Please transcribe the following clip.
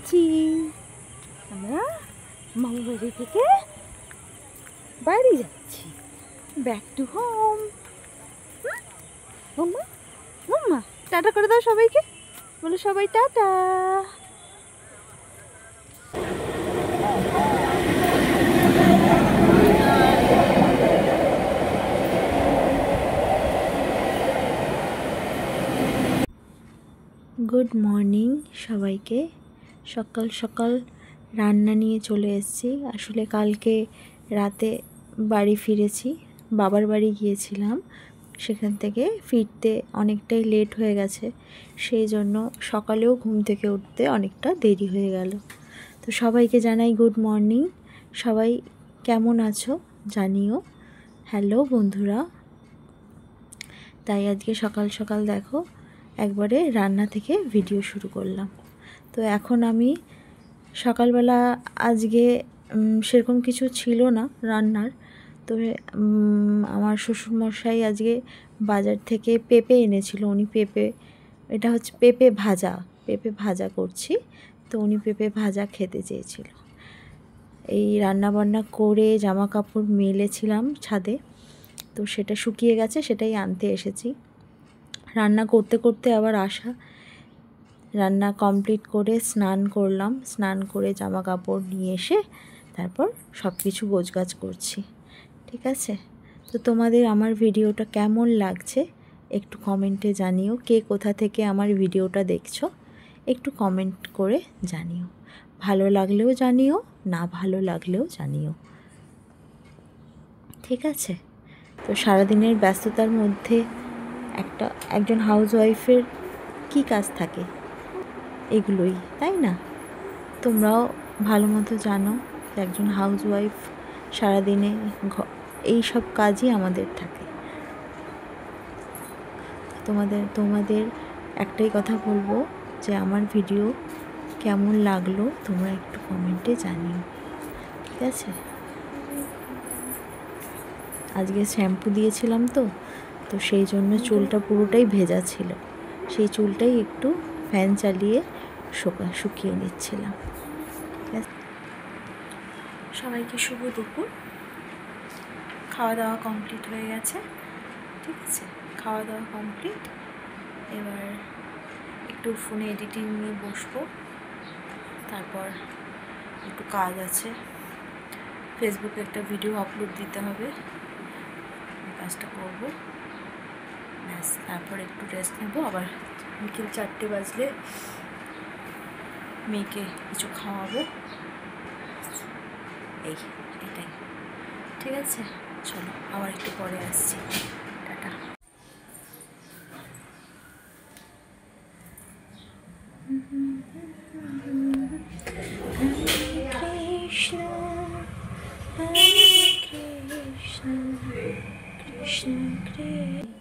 যাচ্ছি, আমরা মামা বাড়ি থেকে বাড়ি যাচ্ছি, back to home. Mamma mamma টাটা করে দাও সবাইকে, বলো সবাই টাটা। গুড মর্নিং সবাইকে। সকাল সকাল রান্না নিয়ে চলে এসেছি। আসলে কালকে রাতে বাড়ি ফিরেছি, বাবার বাড়ি গিয়েছিলাম, সেখান থেকে ফিরতে অনেকটাই লেট হয়ে গেছে, সেই জন্য সকালেও ঘুম থেকে উঠতে অনেকটা দেরি হয়ে গেল। তো সবাইকে জানাই গুড মর্নিং। সবাই কেমন আছো জানিও। হ্যালো বন্ধুরা। তাই আজকে সকাল সকাল দেখো একবারে রান্না থেকে ভিডিও শুরু করলাম। তো এখন আমি সকালবেলা আজকে সেরকম কিছু ছিল না রান্নার, তবে আমার শ্বশুরমশাই আজকে বাজার থেকে পেঁপে এনেছিল। উনি এটা হচ্ছে পেঁপে ভাজা করছি, তো উনি পেঁপে ভাজা খেতে চেয়েছিল। এই রান্না বান্না করে জামা কাপড় মেলেছিলাম ছাদে, তো সেটা শুকিয়ে গেছে, সেটাই আনতে এসেছি। রান্না করতে করতে আবার আসা, রান্না কমপ্লিট করে স্নান করলাম, স্নান করে জামা কাপড় নিয়ে এসে তারপর সব কিছু গোছগাছ করছি। ঠিক আছে, তো তোমাদের আমার ভিডিওটা কেমন লাগছে একটু কমেন্টে জানিও। কে কোথা থেকে আমার ভিডিওটা দেখছো একটু কমেন্ট করে জানিও। ভালো লাগলেও জানিও, না ভালো লাগলেও জানিও। ঠিক আছে, তো সারাদিনের ব্যস্ততার মধ্যে একজন হাউসওয়াইফের কী কাজ থাকে, এগুলোই, তাই না? তোমরাও ভালো মতো জানো যে একজন হাউসওয়াইফ সারাদিনে এই সব কাজই আমাদের থাকে। তোমাদের একটাই কথা বলবো যে আমার ভিডিও কেমন লাগলো তোমরা একটু কমেন্টে জানিও। ঠিক আছে, আজকে শ্যাম্পু দিয়েছিলাম তো সেই জন্য চুলটা পুরোটাই ভেজা ছিল, সেই চুলটাই একটু ফ্যান চালিয়ে শুকিয়ে নিচ্ছিলাম। ঠিক আছে, সবাইকে শুভ দুপুর। খাওয়া দাওয়া কমপ্লিট হয়ে গেছে। ঠিক আছে, খাওয়া দাওয়া কমপ্লিট। এবার একটু ফোনে এডিটিং নিয়ে বসবো, তারপর একটু কাজ আছে, ফেসবুকে একটা ভিডিও আপলোড দিতে হবে, কাজটা করবো, ব্যাস। তারপর একটু রেস্ট নেবো, আবার বিকেল 4টে বাজলে মেয়েকে কিছু খাওয়াবো, এটাই। ঠিক আছে, চলো আবার একটু পরে আসছি, টাটা। কৃষ্ণ কৃষ্ণ কৃষ্ণ কৃষ্ণ।